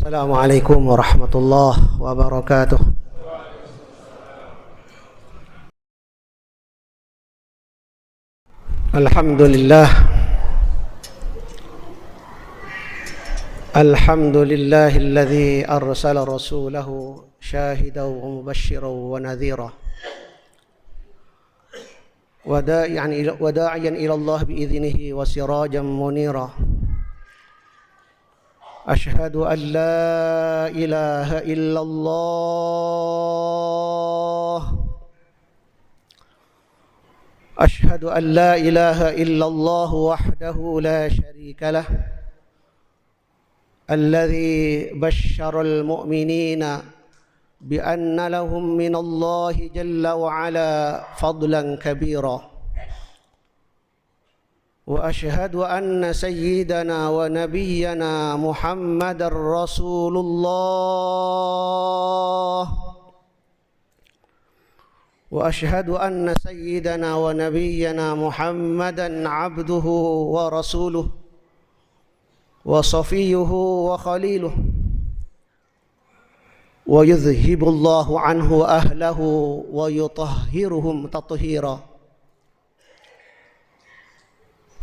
Assalamualaikum warahmatullahi wabarakatuh. Alhamdulillah. Alhamdulillahilladzi arsala rasulahu syahidan wa mubasysyiran wa nadhira wa da'iyan ila Allah bi'idhnihi wa sirajan munira. Ashhadu an la ilaha illallah. Ashhadu an la ilaha illallah wahdahu la syarika lah. Alladzi basysyaral mu'minina bi anna lahum minallahi jalla wa ala fadlan kabira. Wa ashhadu anna sayyidana wa nabiyyana Muhammadar Rasulullah. Wa ashhadu anna sayyidana wa nabiyyana Muhammadan abduhu wa rasuluh wa safiyyuhu wa khaliluh. Wa yudhhibullahu anhu ahlahu wa yutahhiruhum tathira.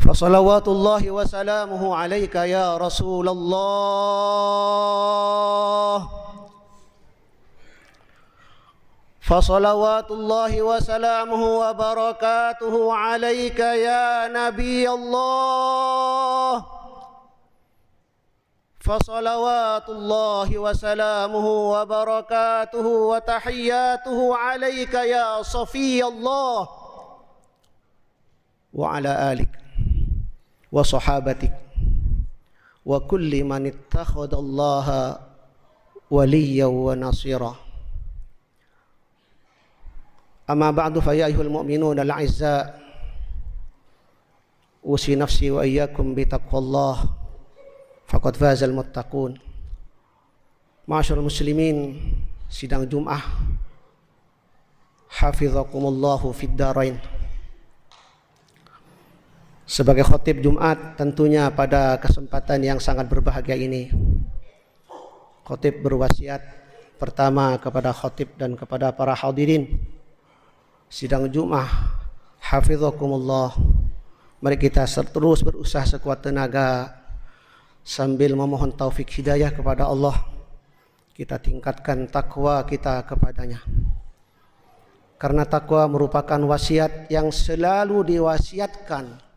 Fasalawatullahi wa salamuhu alaika ya Rasulullah. Fasalawatullahi wa salamuhu wa barakatuhu alaika ya Nabi Allah. Fasalawatullahi wa salamuhu wa barakatuhu wa tahiyyatuhu alaika ya Safiyallah wa ala alik wa sahabatik wa kulli man ittakhadallaha waliyyan wa nasira. Amma ba'du, fa ya ayyuhal mu'minun al-'izza, usi nafsi wa iyyakum bi taqwallah faqad fazal muttaqun. Ma'asyiral muslimin, sidang Jumat hafizakumullahu fid darain. Sebagai khatib Jumat, tentunya pada kesempatan yang sangat berbahagia ini, khatib berwasiat pertama kepada khatib dan kepada para hadirin sidang Jumat, hafizakumullah. Mari kita terus berusaha sekuat tenaga sambil memohon taufik hidayah kepada Allah. Kita tingkatkan takwa kita kepadanya, karena takwa merupakan wasiat yang selalu diwasiatkan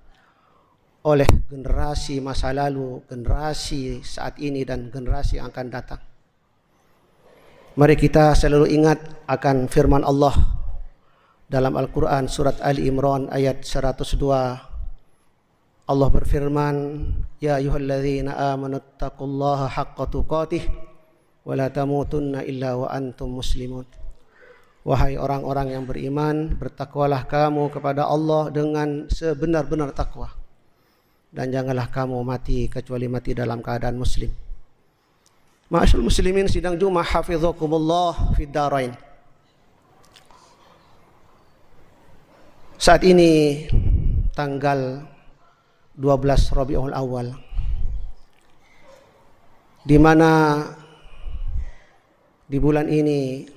oleh generasi masa lalu, generasi saat ini, dan generasi yang akan datang. Mari kita selalu ingat akan firman Allah dalam Al-Quran surat Ali Imran ayat 102. Allah berfirman, ya ayyuhalladzina amanu taqullaha haqqa tuqatih wa la tamutunna illa wa antum muslimun. Wahai orang-orang yang beriman, bertakwalah kamu kepada Allah dengan sebenar-benar takwa, dan janganlah kamu mati kecuali mati dalam keadaan muslim. Ma'asyiral muslimin sidang Jumat hafizakumullah fid darain. Saat ini tanggal 12 Rabiul Awal, di mana di bulan ini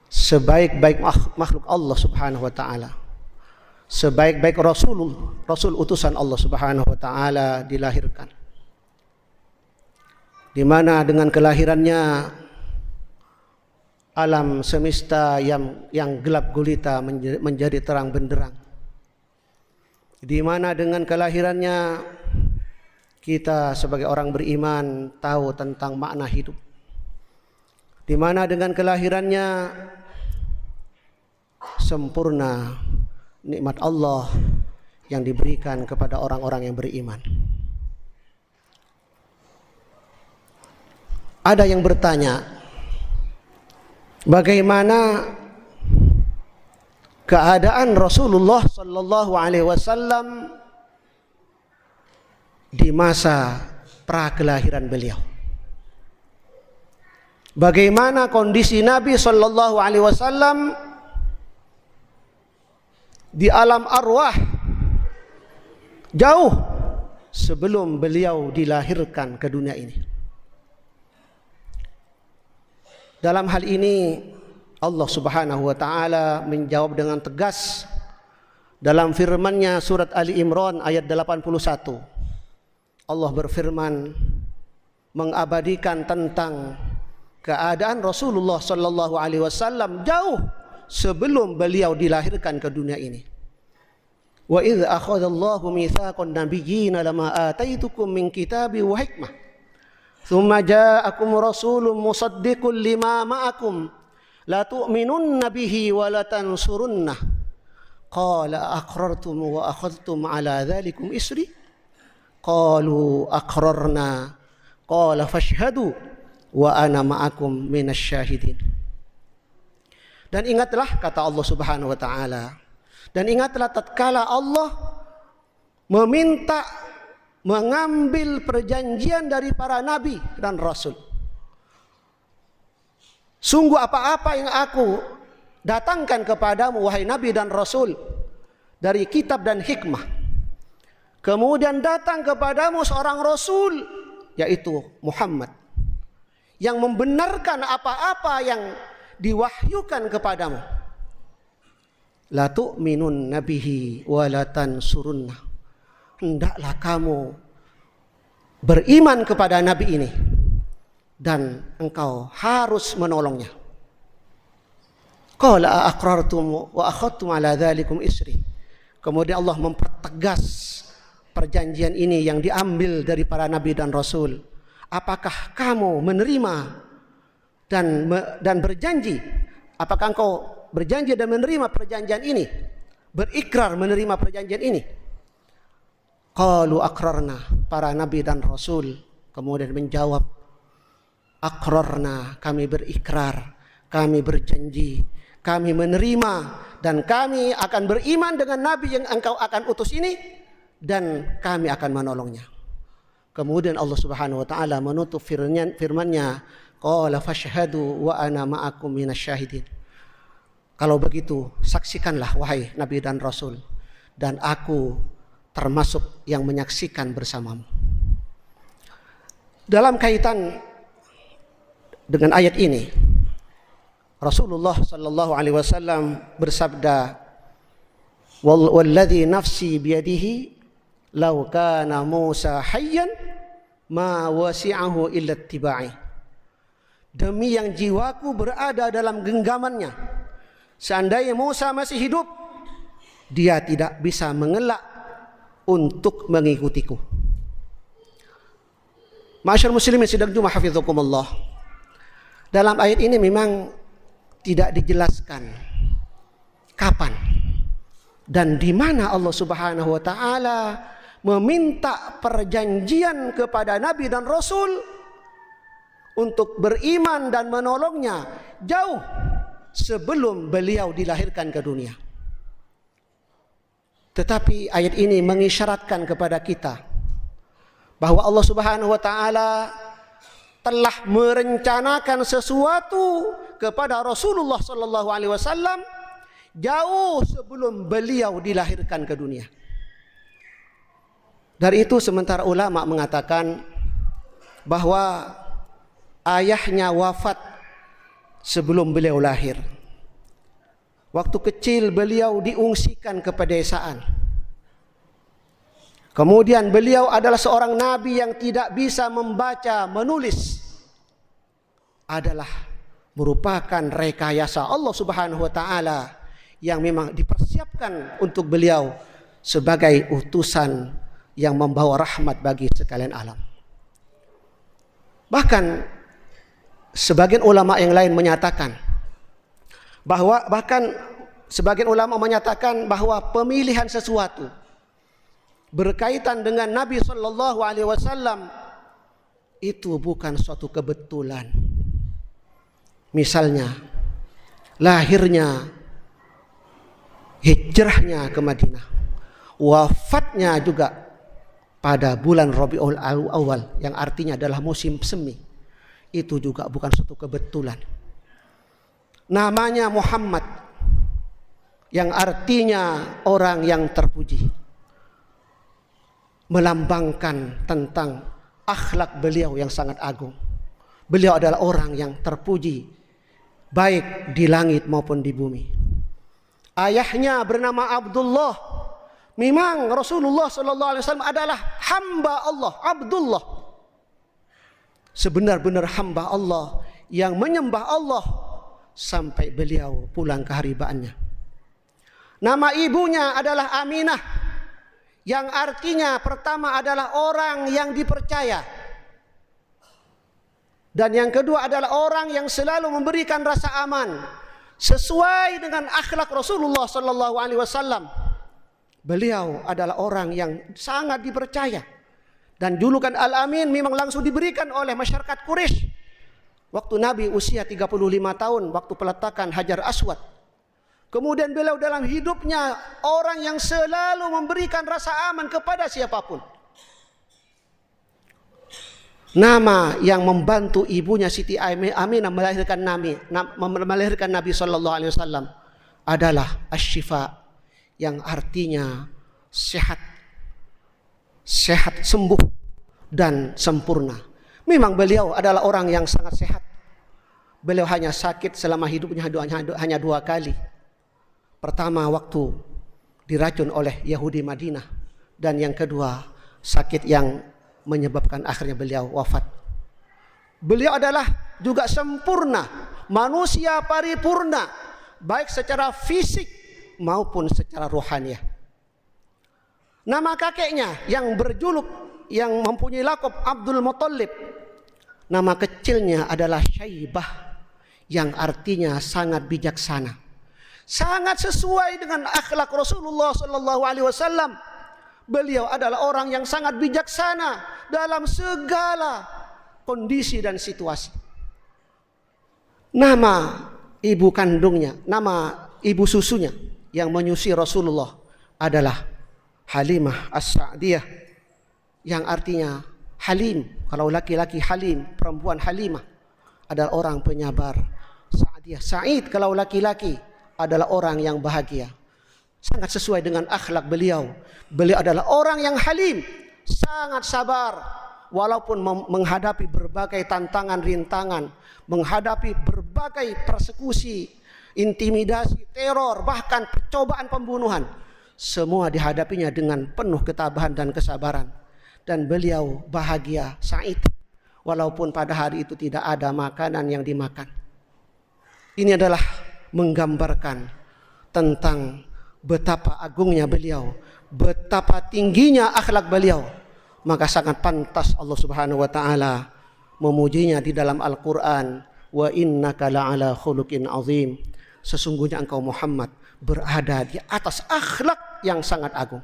sebaik-baik makhluk Allah Subhanahu wa taala, sebaik-baik Rasul utusan Allah Subhanahu wa taala dilahirkan. Di mana dengan kelahirannya alam semesta yang gelap gulita menjadi terang benderang. Di mana dengan kelahirannya kita sebagai orang beriman tahu tentang makna hidup. Di mana dengan kelahirannya sempurna nikmat Allah yang diberikan kepada orang-orang yang beriman. Ada yang bertanya, bagaimana keadaan Rasulullah sallallahu alaihi wasallam di masa prakelahiran beliau? Bagaimana kondisi Nabi sallallahu alaihi wasallam di alam arwah jauh sebelum beliau dilahirkan ke dunia ini? Dalam hal ini Allah Subhanahu wa taala menjawab dengan tegas dalam firman-Nya surat Ali Imran ayat 81. Allah berfirman mengabadikan tentang keadaan Rasulullah sallallahu alaihi wasallam jauh sebelum beliau dilahirkan ke dunia ini. Wa idz akhadallahu mitsaqan nabiyyina lama ataitukum min kitabi wa hikmah thumma ja'akum rasulun musaddiqun lima ma'akum la tu'minunna bihi wa la tansurunnah qala aqrartum wa akhadhtum ala dhalikum isri qalu aqrarna qala fashhadu wa ana ma'akum minasyahidin. Dan ingatlah kata Allah Subhanahu wa taala, dan ingatlah tatkala Allah meminta mengambil perjanjian dari para nabi dan rasul. Sungguh apa-apa yang aku datangkan kepadamu wahai nabi dan rasul dari kitab dan hikmah. Kemudian datang kepadamu seorang rasul yaitu Muhammad yang membenarkan apa-apa yang diwahyukan kepadamu. La tu'minun nabihi wa la tansurunna. Hendaklah kamu beriman kepada nabi ini dan engkau harus menolongnya. Qala aqrartum wa akhadtum ala dzalikum isri. Kemudian Allah mempertegas perjanjian ini yang diambil dari para nabi dan rasul. Apakah kamu menerima dan berjanji? Apakah engkau berjanji dan menerima perjanjian ini? Berikrar menerima perjanjian ini? Qalu aqrarna, para nabi dan rasul kemudian menjawab, aqrarna, kami berikrar, kami berjanji, kami menerima dan kami akan beriman dengan nabi yang engkau akan utus ini dan kami akan menolongnya. Kemudian Allah Subhanahu wa taala menutup firman-Nya, qala fashhadu wa ana ma'akum minasyahidin. Kalau begitu saksikanlah wahai nabi dan rasul dan aku termasuk yang menyaksikan bersamamu. Dalam kaitan dengan ayat ini, Rasulullah sallallahu alaihi wasallam bersabda, "Walladzi nafsi biyadihi law kana Musa hayyan ma wasi'ahu illa ittiba'i." Demi yang jiwaku berada dalam genggamannya, seandainya Musa masih hidup, dia tidak bisa mengelak untuk mengikutiku. Ma'asyar muslimin sidang Jumat hafizakumullah. Dalam ayat ini memang tidak dijelaskan kapan dan di mana Allah Subhanahu wa taala meminta perjanjian kepada nabi dan rasul untuk beriman dan menolongnya jauh sebelum beliau dilahirkan ke dunia. Tetapi ayat ini mengisyaratkan kepada kita bahwa Allah Subhanahu wa taala telah merencanakan sesuatu kepada Rasulullah sallallahu alaihi wasallam jauh sebelum beliau dilahirkan ke dunia. Dari itu sementara ulama mengatakan bahwa ayahnya wafat sebelum beliau lahir. Waktu kecil beliau diungsikan ke pedesaan. Kemudian beliau adalah seorang nabi yang tidak bisa membaca, menulis. Adalah merupakan rekayasa Allah Subhanahu wa taala yang memang dipersiapkan untuk beliau sebagai utusan yang membawa rahmat bagi sekalian alam. Bahkan sebagian ulama yang lain menyatakan bahwa pemilihan sesuatu berkaitan dengan Nabi Sallallahu Alaihi Wasallam itu bukan suatu kebetulan. Misalnya lahirnya, hijrahnya ke Madinah, wafatnya juga pada bulan Rabiul Awal yang artinya adalah musim semi, itu juga bukan suatu kebetulan. Namanya Muhammad yang artinya orang yang terpuji, melambangkan tentang akhlak beliau yang sangat agung. Beliau adalah orang yang terpuji baik di langit maupun di bumi. Ayahnya bernama Abdullah. Memang Rasulullah sallallahu alaihi wasallam adalah hamba Allah, Abdullah. Sebenar-benar hamba Allah yang menyembah Allah sampai beliau pulang ke haribaannya. Nama ibunya adalah Aminah, yang artinya pertama adalah orang yang dipercaya, dan yang kedua adalah orang yang selalu memberikan rasa aman sesuai dengan akhlak Rasulullah sallallahu alaihi wasallam. Beliau adalah orang yang sangat dipercaya, dan julukan Al-Amin memang langsung diberikan oleh masyarakat Quraisy waktu Nabi usia 35 tahun waktu peletakan Hajar Aswad. Kemudian beliau dalam hidupnya orang yang selalu memberikan rasa aman kepada siapapun. Nama yang membantu ibunya Siti Aminah melahirkan Nabi sallallahu alaihi wasallam adalah Asy-Syifa, yang artinya sehat, sembuh dan sempurna. Memang beliau adalah orang yang sangat sehat. Beliau hanya sakit selama hidupnya hanya 2 kali. Pertama waktu diracun oleh Yahudi Madinah, dan yang kedua sakit yang menyebabkan akhirnya beliau wafat. Beliau adalah juga sempurna, manusia paripurna, baik secara fisik maupun secara rohaniah. Nama kakeknya yang berjuluk, yang mempunyai lakop Abdul Muthalib, nama kecilnya adalah Syaibah, yang artinya sangat bijaksana. Sangat sesuai dengan akhlak Rasulullah sallallahu alaihi wasallam. Beliau adalah orang yang sangat bijaksana dalam segala kondisi dan situasi. Nama ibu kandungnya, nama ibu susunya yang menyusui Rasulullah adalah Halimah As-Sa'diyah, yang artinya Halim. Kalau laki-laki Halim, perempuan Halimah adalah orang penyabar. Sa'diyah, Sa'id kalau laki-laki adalah orang yang bahagia. Sangat sesuai dengan akhlak beliau. Beliau adalah orang yang halim, sangat sabar walaupun menghadapi berbagai tantangan, rintangan, menghadapi berbagai persekusi, intimidasi, teror, bahkan percobaan pembunuhan. Semua dihadapinya dengan penuh ketabahan dan kesabaran. Dan beliau bahagia, Sa'id, walaupun pada hari itu tidak ada makanan yang dimakan. Ini adalah menggambarkan tentang betapa agungnya beliau, betapa tingginya akhlak beliau. Maka sangat pantas Allah Subhanahu wa taala memujinya di dalam Al-Qur'an, wa innaka la'ala khuluqin azim. Sesungguhnya engkau Muhammad berada di atas akhlak yang sangat agung.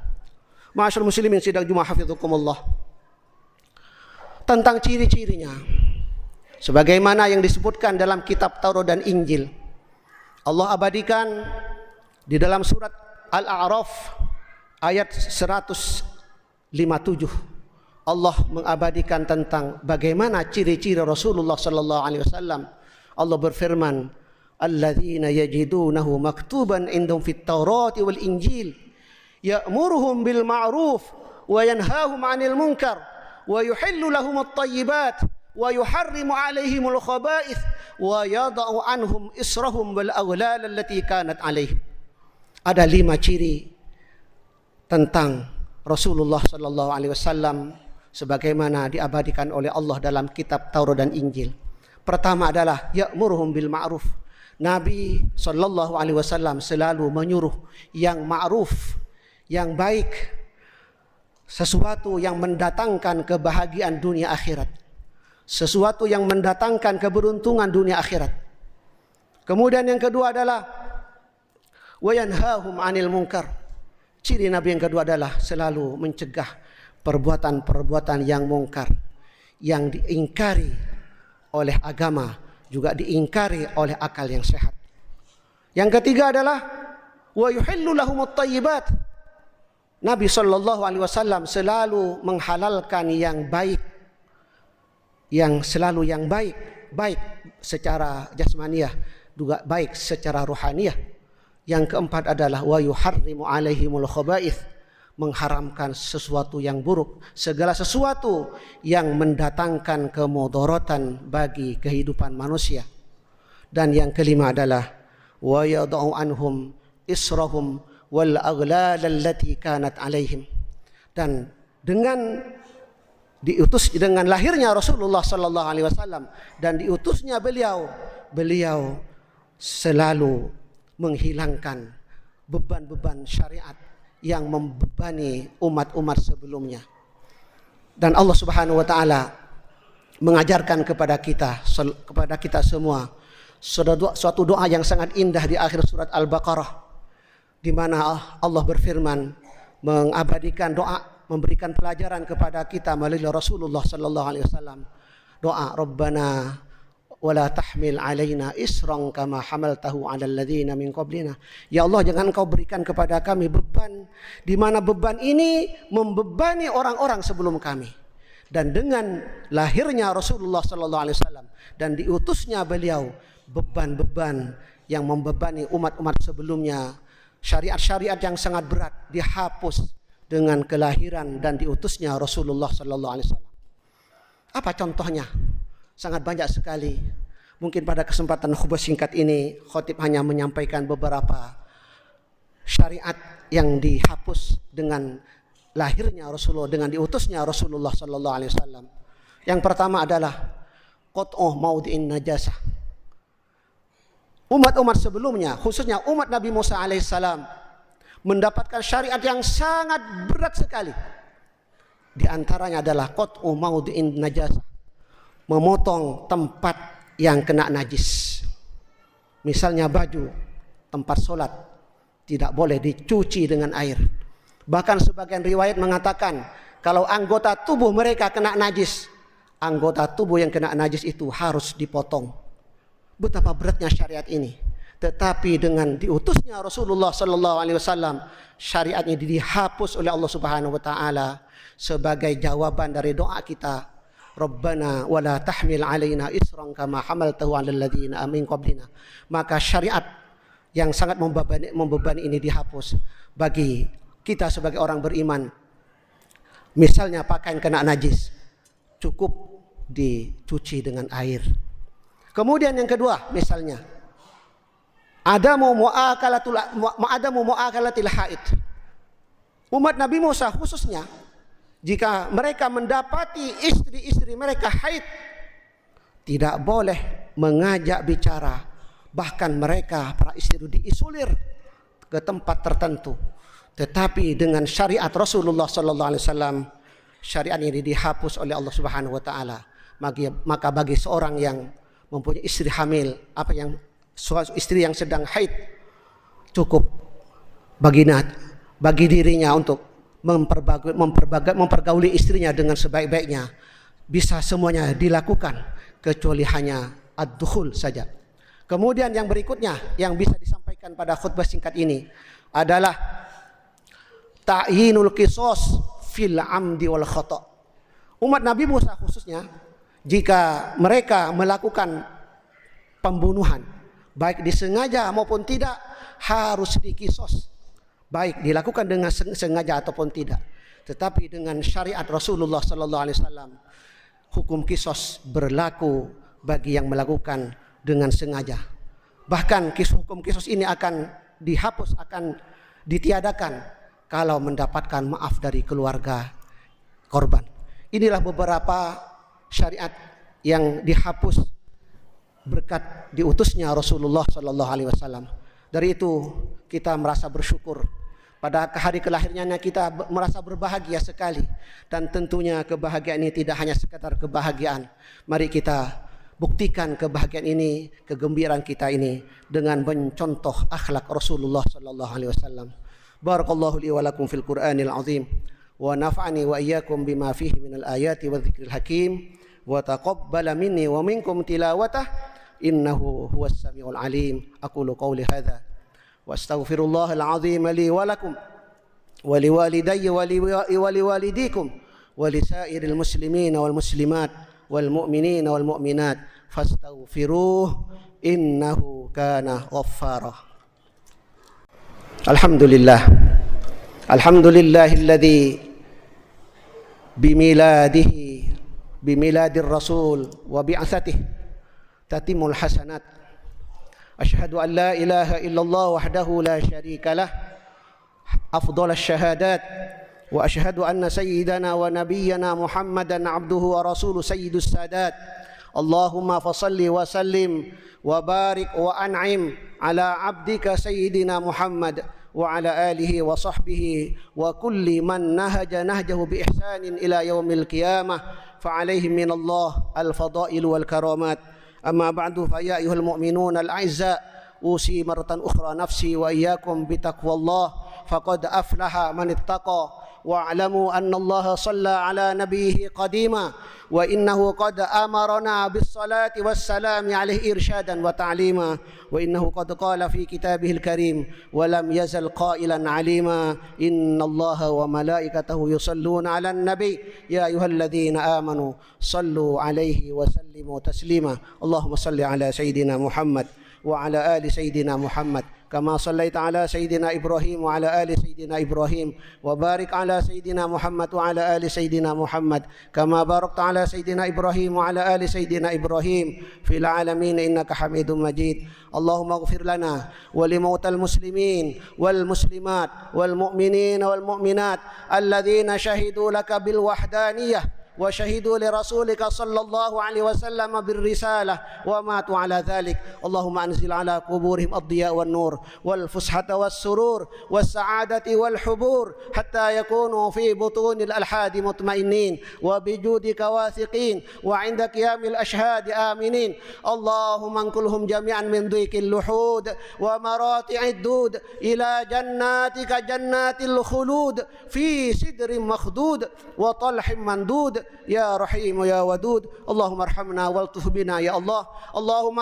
Ma'asyiral muslimin sidang Jumat hafizakumullah. Tentang ciri-cirinya sebagaimana yang disebutkan dalam kitab Taurat dan Injil, Allah abadikan di dalam surat Al-A'raf ayat 157. Allah mengabadikan tentang bagaimana ciri-ciri Rasulullah sallallahu alaihi wasallam. Allah berfirman, "Alladzina yajidunahu maktuban indahum fit Taurati wal Injil, ya'muruhum bil ma'ruf wa yanhahum 'anil munkar wa yuhillu lahum at-thayyibat wa yuharrimu 'alaihimul khaba'ith wa yada'u anhum israhum wal aghlal allati kanat 'alaihim." Ada 5 ciri tentang Rasulullah sallallahu alaihi wasallam sebagaimana diabadikan oleh Allah dalam kitab Taurat dan Injil. Pertama adalah ya'muruhum bil ma'ruf. Nabi sallallahu alaihi wasallam selalu menyuruh yang ma'ruf, yang baik, sesuatu yang mendatangkan kebahagiaan dunia akhirat, sesuatu yang mendatangkan keberuntungan dunia akhirat. Kemudian yang kedua adalah wa yanhahum 'anil munkar. Ciri Nabi yang kedua adalah selalu mencegah perbuatan-perbuatan yang mungkar, yang diingkari oleh agama, juga diingkari oleh akal yang sehat. Yang ketiga adalah wa yuhillu lahumut thayyibat. Nabi sallallahu alaihi wasallam selalu menghalalkan yang baik, yang selalu yang baik, baik secara jasmaniah, juga baik secara rohaniah. Yang keempat adalah wa yuharrimu alaihimul khaba'ith, mengharamkan sesuatu yang buruk, segala sesuatu yang mendatangkan kemudaratan bagi kehidupan manusia. Dan yang kelima adalah wa yad'u anhum israhum wal aghlal allati kanat alaihim. Dan dengan diutus dengan lahirnya Rasulullah sallallahu alaihi wasallam dan diutusnya beliau selalu menghilangkan beban-beban syariat yang membebani umat-umat sebelumnya. Dan Allah Subhanahu wa taala mengajarkan kepada kita semua suatu doa yang sangat indah di akhir surat Al-Baqarah, di mana Allah berfirman mengabadikan doa, memberikan pelajaran kepada kita melalui Rasulullah sallallahu alaihi wasallam. Doa Rabbana wala tahmil alaina isran kama hamaltahu 'alal ladzina min qablina. Ya Allah, jangan Engkau berikan kepada kami beban di mana beban ini membebani orang-orang sebelum kami. Dan dengan lahirnya Rasulullah sallallahu alaihi wasallam dan diutusnya beliau, beban-beban yang membebani umat-umat sebelumnya, syariat-syariat yang sangat berat dihapus dengan kelahiran dan diutusnya Rasulullah sallallahu alaihi wasallam. Apa contohnya? Sangat banyak sekali. Mungkin pada kesempatan khutbah singkat ini khatib hanya menyampaikan beberapa syariat yang dihapus dengan lahirnya Rasulullah, dengan diutusnya Rasulullah sallallahu alaihi wasallam. Yang pertama adalah qat'u maudhi'in najasah. Umat-umat sebelumnya, khususnya umat Nabi Musa alaihissalam, mendapatkan syariat yang sangat berat sekali. Di antaranya adalah qat'u maudhi'in najasah, memotong tempat yang kena najis. Misalnya baju, tempat solat tidak boleh dicuci dengan air. Bahkan sebagian riwayat mengatakan kalau anggota tubuh mereka kena najis, anggota tubuh yang kena najis itu harus dipotong. Betapa beratnya syariat ini. Tetapi dengan diutusnya Rasulullah sallallahu alaihi wasallam, syariatnya dihapus oleh Allah Subhanahu wa taala sebagai jawaban dari doa kita, Rabbana wala tahmil alaina isran kama hamaltahu 'alal ladzina min qablina. Maka syariat yang sangat membebani ini dihapus bagi kita sebagai orang beriman. Misalnya pakaian kena najis, cukup dicuci dengan air. Kemudian yang kedua, misalnya adamu mu'akalatil haid. Umat Nabi Musa khususnya, jika mereka mendapati istri-istri mereka haid, tidak boleh mengajak bicara. Bahkan mereka, para istri itu diisolir ke tempat tertentu. Tetapi dengan syariat Rasulullah sallallahu alaihi wasallam, syariat ini dihapus oleh Allah Subhanahu wa taala. Maka bagi seorang yang mempunyai istri hamil, istri yang sedang haid, cukup bagi dirinya untuk mempergauli istrinya dengan sebaik-baiknya. Bisa semuanya dilakukan kecuali hanya ad-dukhul saja. Kemudian yang berikutnya yang bisa disampaikan pada khutbah singkat ini adalah ta'yinul qisas fil amdi wal khata'. Umat Nabi Musa khususnya, jika mereka melakukan pembunuhan, baik disengaja maupun tidak, harus dikisos, baik dilakukan dengan sengaja ataupun tidak. Tetapi dengan syariat Rasulullah sallallahu alaihi wasallam, hukum kisos berlaku bagi yang melakukan dengan sengaja. Bahkan hukum kisos ini akan dihapus, akan ditiadakan kalau mendapatkan maaf dari keluarga korban. Inilah beberapa syariat yang dihapus berkat diutusnya Rasulullah sallallahu alaihi wasallam. Dari itu kita merasa bersyukur. Pada hari kelahirannya kita merasa berbahagia sekali, dan tentunya kebahagiaan ini tidak hanya sekadar kebahagiaan. Mari kita buktikan kebahagiaan ini, kegembiraan kita ini dengan mencontoh akhlak Rasulullah sallallahu alaihi wasallam. Barakallahu li wa lakum fil Qur'anil azim wa nafa'ani wa iyyakum bima fihi minal ayati wa dzikril hakim wa taqabbala minni wa minkum tilawatah innahu huwas samiul alim. Aqulu qawli hadza wa astaghfirullahal azim li wa lakum wa liwalidayya wa liwalidikum wa lisairil muslimina wal muslimat wal mu'minina wal mu'minat fastaghfiruh innahu kana ghaffara. Alhamdulillahilladzi bimiladir rasul wa bi'atsatihi tatimul hasanat أشهد أن لا إله إلا الله وحده لا شريك له أفضل الشهادات، وأشهد أن سيدنا ونبينا محمدا عبده ورسوله سيد السادات. اللهم فصل وسلم وبارك وأنعم على عبدك سيدنا محمد وعلى آله وصحبه وكل من نهج نهجه بإحسان إلى يوم القيامة، فعليهم من الله الفضائل والكرامات. أما بعد، فيا أيها المؤمنون الأعزاء، أوصي مرة أخرى نفسي وإياكم بتقوى الله، فقد أفلح من اتقى. واعلموا أن الله صلى على نبيه قديما، وإنه قد أمرنا بالصلاة والسلام عليه إرشادا وتعليما، وإنه قد قال في كتابه الكريم: ولم يزل قائلا عليما إن الله وملائكته يصلون على النبي يا أيها الذين آمنوا صلوا عليه وسلموا تسليما. اللهم صل على سيدنا محمد وعلى آل سيدنا محمد كما صليت على سيدنا إبراهيم وعلى آل سيدنا إبراهيم، وبارك على سيدنا محمد وعلى آل سيدنا محمد كما باركت على سيدنا إبراهيم وعلى آل سيدنا إبراهيم في العالمين إنك حميد مجيد. اللهم اغفر لنا ولموتى المسلمين والمسلمات والمؤمنين والمؤمنات الذين شهدوا لك بالوحدانية وشهدوا لرسولك صلى الله عليه وسلم بالرسالة وماتوا على ذلك. اللهم أنزل على قبورهم الضياء والنور والفسحة والسرور والسعادة والحبور، حتى يكونوا في بطون الألحاد مطمئنين وبجودك واثقين، وعند قيام الأشهاد آمنين. اللهم انقلهم جميعا من ضيق اللحود ومراتع الدود إلى جناتك جنات الخلود في سدر مخدود وطلح مندود يا رحيم يا ودود. اللهم ارحمنا والطف بنا يا الله. اللهم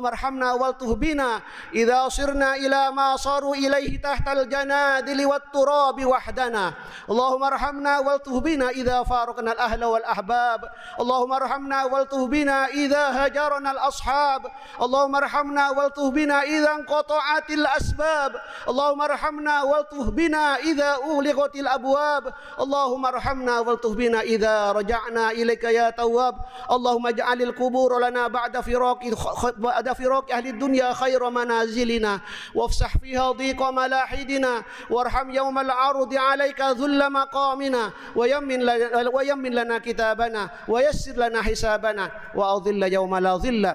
ارحمنا والطف بنا إذا صرنا إلى ما صاروا إليه تحت الجنادل والتراب وحدنا. اللهم ارحمنا والطف بنا إذا فارقنا الأهل والأحباب. اللهم ارحمنا والطف بنا إذا هجرنا الأصحاب. اللهم ارحمنا والطف بنا إذا انقطعت الأسباب. اللهم ارحمنا والطف بنا إذا أغلقت الأبواب. اللهم ارحمنا والطف بنا إذا رجعنا إليك يا تواب. اللهم اجعل القبور لنا بعد فراق أهل الدنيا خير منازلنا، وافسح فيها ضيق ملاحدنا، وارحم يوم العرض عليك ذل مقامنا، ويمن لنا كتابنا، ويسر لنا حسابنا، وأظل يوم لا ظل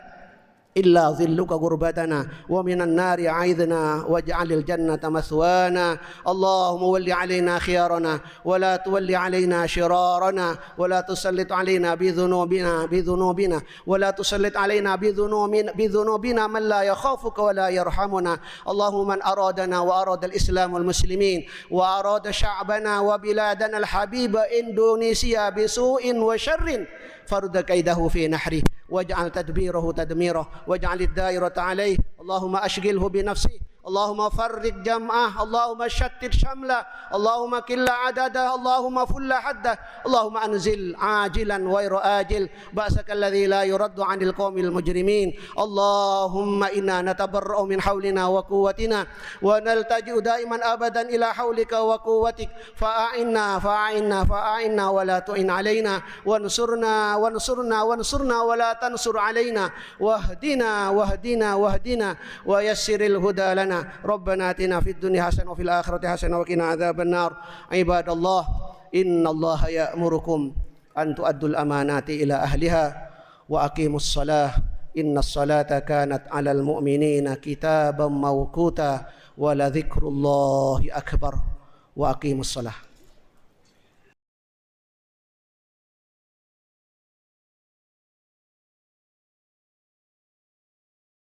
إلا ظلك غربتنا، ومن النار عيذنا، واجعل الجنة مثوانا. اللهم ول علينا خيارنا ولا تول علينا شرارنا، ولا تسلط علينا بذنوبنا ولا تسلط علينا بذنوبنا من لا يخافك ولا يرحمنا. اللهم من أرادنا وأراد الإسلام والمسلمين وأراد شعبنا وبلادنا الحبيب إندونيسيا بسوء وشر فرد كيده في نحره، واجعل تدبيره تدميره، واجعل الدائرة عليه. اللهم أشغله بنفسه، اللهم فرق جمعه، اللهم شتت شمله، اللهم كل عدده، اللهم فل حده. اللهم أنزل عاجلا غير آجل بأسك الذي لا يرد عن القوم المجرمين. اللهم إنا نتبرأ من حولنا وقوتنا، ونلتجئ دائما أبدا إلى حولك وقوتك، فأعنا ولا تعن علينا، وانصرنا ولا تنصر علينا، واهدنا ويسر الهدى لنا. ربنا آتنا في الدنيا حسنة وفي الآخرة حسنة وقنا عذاب النار. عباد الله، إن الله يأمركم أن تؤدوا الأمانات إلى أهلها وأقيموا الصلاة إن الصلاة كانت على المؤمنين كتابا موقوتا ولذكر الله أكبر. وأقيموا الصلاة.